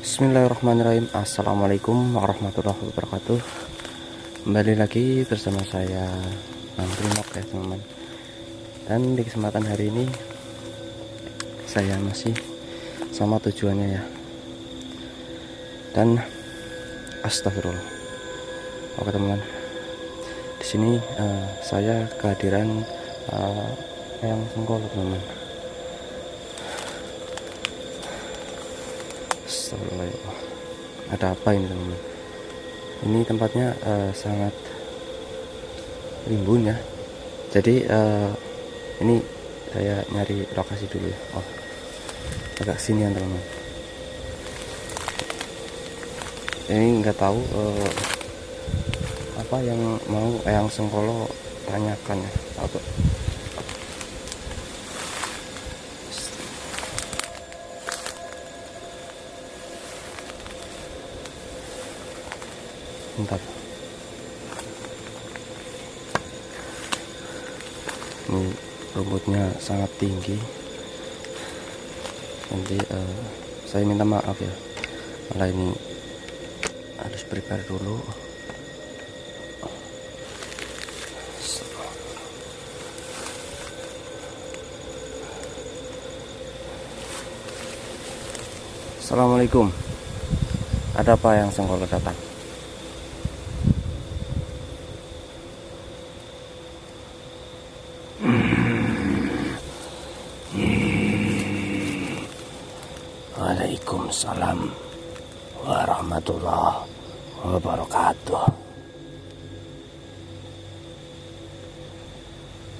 Bismillahirrahmanirrahim. Assalamualaikum warahmatullahi wabarakatuh. Kembali lagi bersama saya Bang Primok ya teman-teman. Dan di kesempatan hari ini saya masih sama tujuannya ya. Dan astagfirullah. Oke teman-teman. Di sini saya kehadiran yang Sengkolo teman-teman. Astagfirullah. Ada apa ini teman-teman? Ini tempatnya sangat rimbun ya. Jadi ini saya nyari lokasi dulu ya. Oh, agak sinian teman-teman. Ini nggak tahu apa yang mau Eyang Sengkolo tanyakan ya. Apa? Bentar. Ini rumputnya sangat tinggi. Nanti saya minta maaf ya. Malah ini harus prepare dulu. Assalamualaikum. Ada apa yang Sengkolo datang? Waalaikumsalam warahmatullahi wabarakatuh.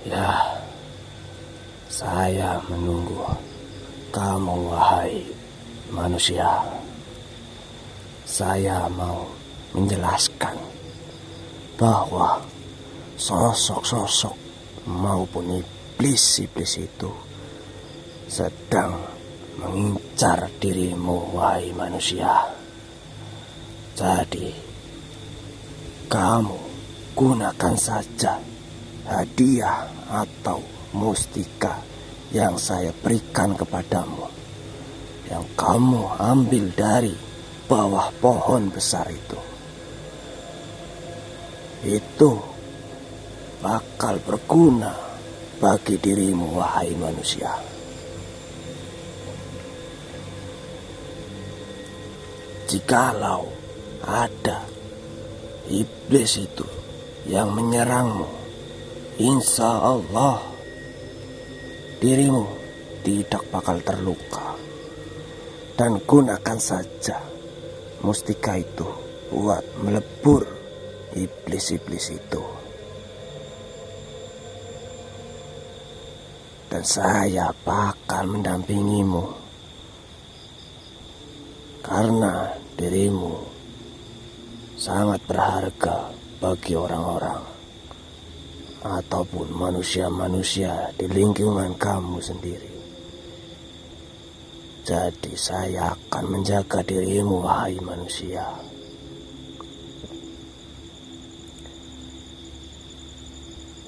Ya, saya menunggu kamu wahai manusia. Saya mau menjelaskan bahwa sosok-sosok maupun iblis-iblis itu sedang mengincar dirimu wahai manusia. Jadi kamu gunakan saja hadiah atau mustika yang saya berikan kepadamu, yang kamu ambil dari bawah pohon besar itu bakal berguna bagi dirimu wahai manusia. Jikalau ada iblis itu yang menyerangmu, insya Allah dirimu tidak bakal terluka. Dan gunakan saja mustika itu buat melebur iblis-iblis itu. Dan saya bakal mendampingimu, karena dirimu sangat berharga bagi orang-orang ataupun manusia-manusia di lingkungan kamu sendiri. Jadi saya akan menjaga dirimu wahai manusia.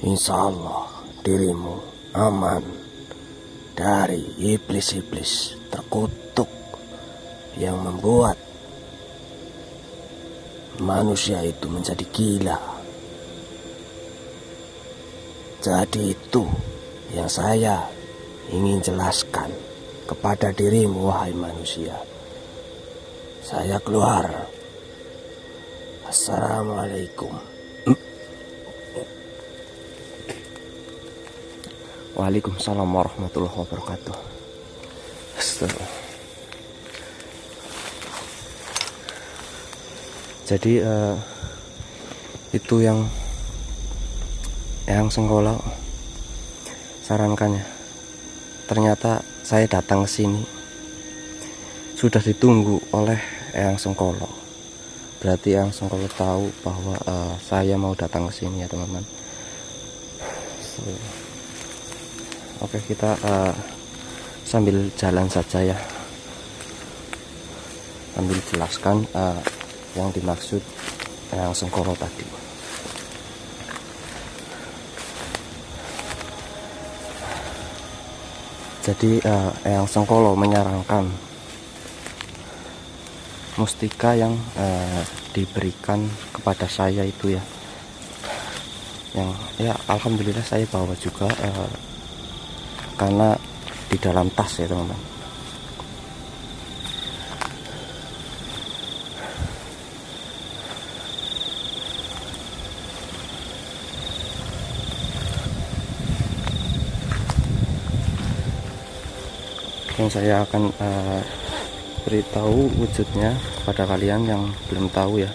Insya Allah dirimu aman dari iblis-iblis terkutuk yang membuat manusia itu menjadi gila. Jadi itu yang saya ingin jelaskan kepada dirimu wahai manusia. Saya keluar. Assalamualaikum. Waalaikumsalam warahmatullahi wabarakatuh. Astagfirullah. Jadi itu yang Sengkolo sarankannya. Ternyata saya datang ke sini sudah ditunggu oleh Eyang Sengkolo. Berarti Eyang Sengkolo tahu bahwa saya mau datang ke sini ya teman-teman. Oke, kita sambil jalan saja ya, sambil jelaskan yang dimaksud Eyang Sengkolo tadi. Jadi Eyang Sengkolo menyarankan mustika yang diberikan kepada saya itu ya, yang ya alhamdulillah saya bawa juga karena di dalam tas ya teman-teman. Yang saya akan beritahu wujudnya kepada kalian yang belum tahu ya,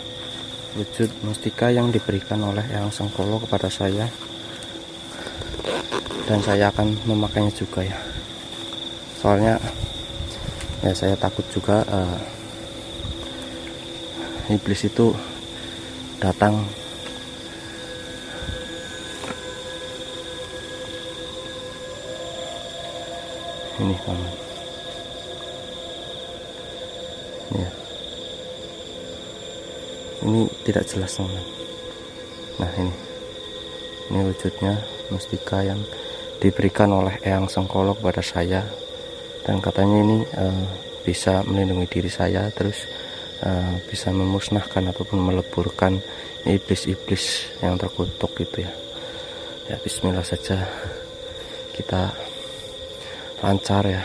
wujud mustika yang diberikan oleh Eyang Sengkolo kepada saya, dan saya akan memakainya juga ya. Soalnya ya saya takut juga iblis itu datang. Ini teman, ya ini tidak jelas teman. Nah ini wujudnya mustika yang diberikan oleh Eyang Sengkolo kepada saya, dan katanya ini bisa melindungi diri saya, terus bisa memusnahkan ataupun meleburkan iblis-iblis yang terkutuk gitu ya. Ya bismillah saja, kita lancar ya,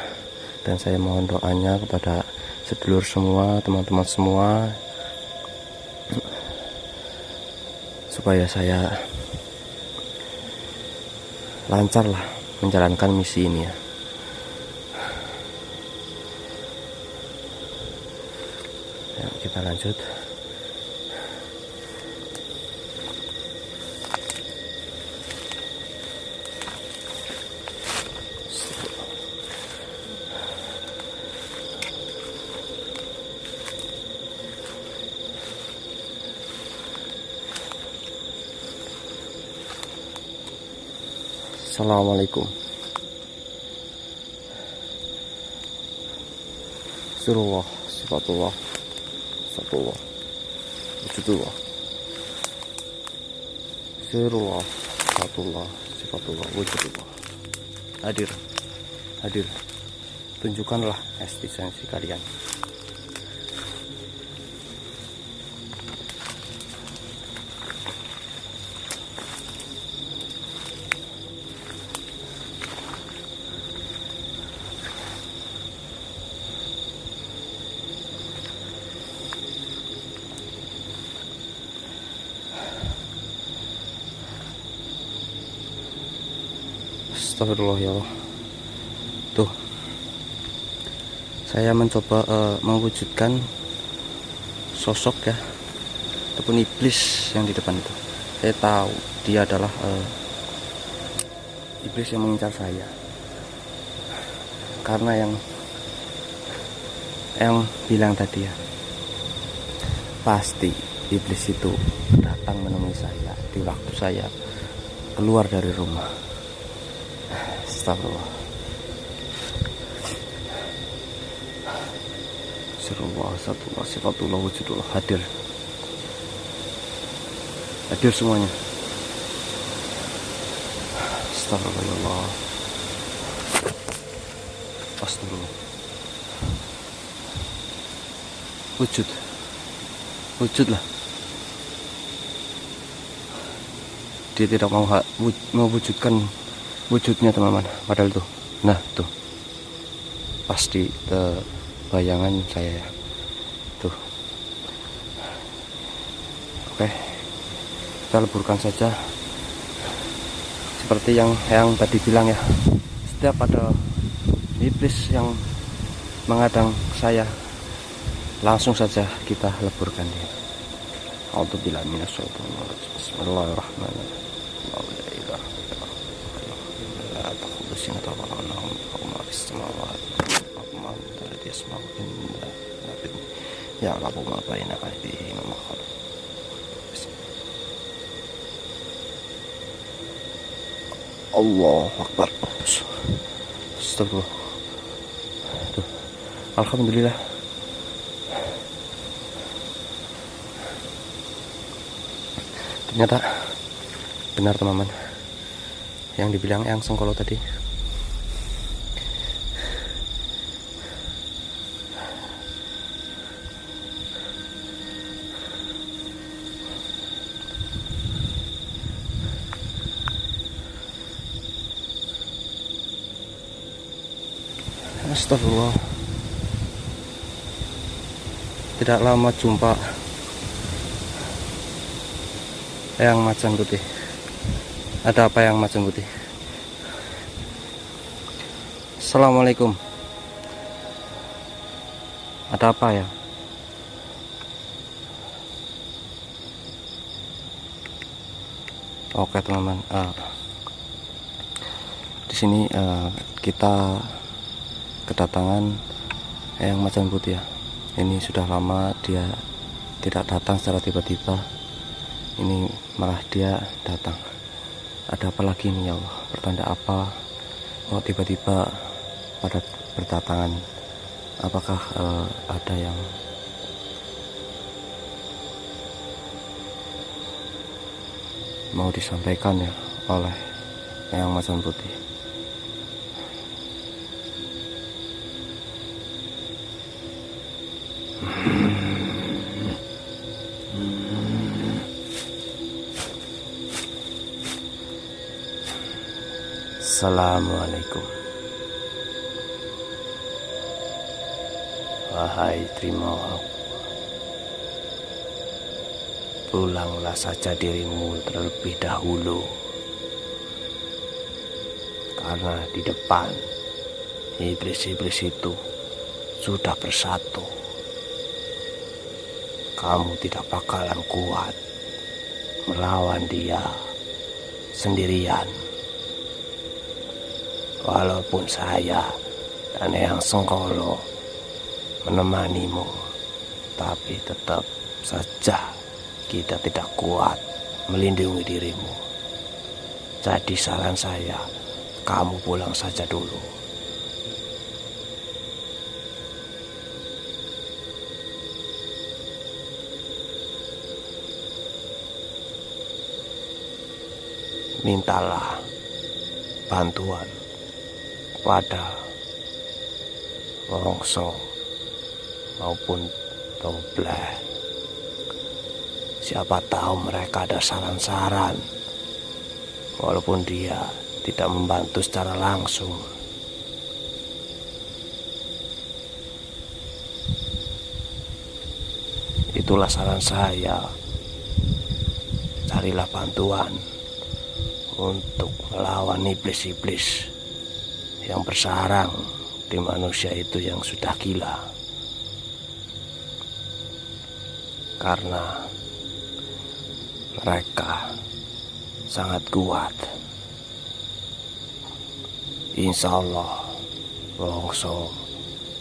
dan saya mohon doanya kepada sedulur semua, teman-teman semua, supaya saya lancar lah menjalankan misi ini ya. Ya, kita lanjut. Assalamualaikum. Surullah, sifatullah, satullah, wujudullah. Surullah, satullah, sifatullah, wujudullah. Hadir, hadir. Tunjukkanlah eksistensi kalian. Astagfirullah ya Allah. Tuh, saya mencoba mewujudkan sosok ya, ataupun iblis yang di depan itu. Saya tahu dia adalah iblis yang mengincar saya, karena yang bilang tadi ya, pasti iblis itu datang menemui saya di waktu saya keluar dari rumah. Astagfirullah. Surullah, satullah, sifatullah, wujudullah. Hadir, hadir semuanya. Astagfirullah, astagfirullah. Wujudlah. Dia tidak mau mewujudkan wujudnya teman-teman, padahal tuh, nah tuh pasti bayangan saya ya tuh. Oke, kita leburkan saja seperti yang tadi bilang ya. Setiap ada iblis yang menghadang saya, langsung saja kita leburkan dia. A'udzubillahi minasyaitonir rajim. Bismillahirrahmanirrahim. Ya Rabbu ma baina qalbihi wa makhluk. Allahu Akbar. Astagfirullah. Tuh. Alhamdulillah. Ternyata benar teman-teman yang dibilang Eyang Sengkolo tadi. Astagfirullah. Tidak lama jumpa yang macan putih. Ada apa yang macan putih? Assalamualaikum. Ada apa ya? Oke teman-teman, di sini kita kedatangan yang macan putih ya. Ini sudah lama dia tidak datang secara tiba-tiba. Ini malah dia datang. Ada apa lagi nih ya Allah? Pertanda apa? Oh tiba-tiba pada berdatangan. Apakah ada yang mau disampaikan ya oleh yang macan putih? Assalamualaikum. Wahai Trimawak, pulanglah saja dirimu terlebih dahulu, karena di depan iblis-iblis itu sudah bersatu. Kamu tidak bakalan kuat melawan dia sendirian. Walaupun saya dan Eyang Sengkolo menemanimu, tapi tetap saja kita tidak kuat melindungi dirimu. Jadi saran saya, kamu pulang saja dulu. Mintalah bantuan pada Wongso maupun Tobleh. Siapa tahu mereka ada saran-saran, walaupun dia tidak membantu secara langsung. Itulah saran saya. Carilah bantuan untuk melawan iblis-iblis yang bersarang di manusia itu yang sudah gila. Karena mereka sangat kuat. Insya Allah Wongso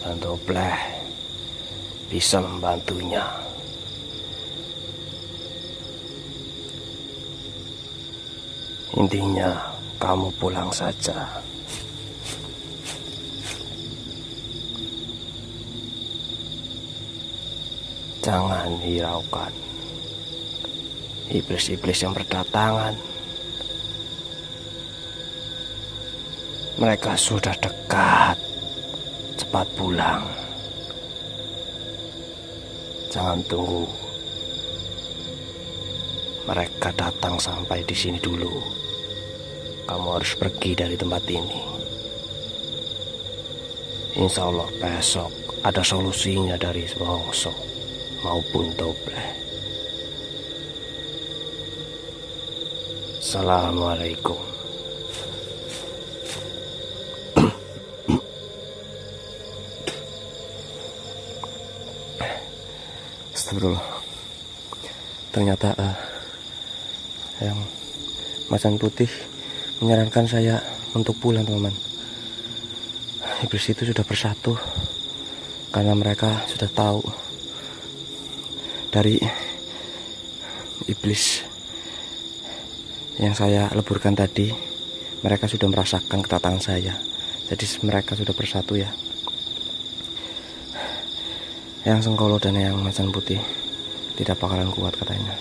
dan Tobleh bisa membantunya. Intinya kamu pulang saja. Jangan hiraukan iblis-iblis yang berdatangan. Mereka sudah dekat. Cepat pulang. Jangan tunggu mereka datang sampai di sini dulu. Kamu harus pergi dari tempat ini. Insya Allah besok ada solusinya dari Wongso maupun Tobleh. Assalamualaikum. Astagfirullah. Ternyata yang macan putih menyarankan saya untuk pulang teman-teman. Iblis itu sudah bersatu karena mereka sudah tahu dari iblis yang saya leburkan tadi. Mereka sudah merasakan kedatangan saya. Jadi mereka sudah bersatu ya. Yang Sengkolo dan yang macan putih tidak bakalan kuat katanya,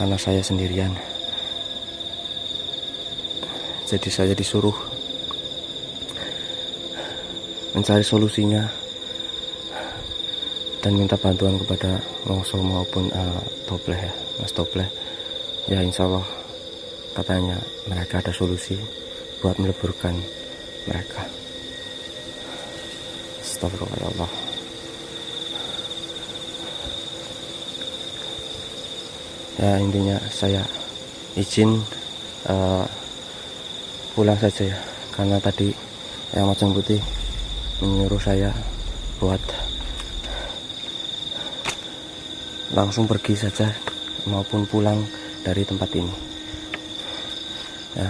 karena saya sendirian. Jadi saya disuruh mencari solusinya dan minta bantuan kepada Wongso maupun Tobleh ya, Mas Tobleh. Ya insya Allah katanya mereka ada solusi buat meleburkan mereka. Astagfirullah ya Allah. Ya intinya saya izin pulang saja ya, karena tadi yang Majeng Putih menyuruh saya buat langsung pergi saja maupun pulang dari tempat ini ya.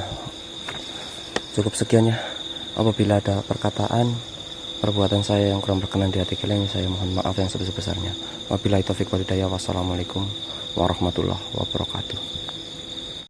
Cukup sekian ya. Apabila ada perkataan perbuatan saya yang kurang berkenan di hati kalian, saya mohon maaf yang sebesar-besarnya. Wabillahi taufiq wal hidayah. Wassalamualaikum warahmatullahi wabarakatuh.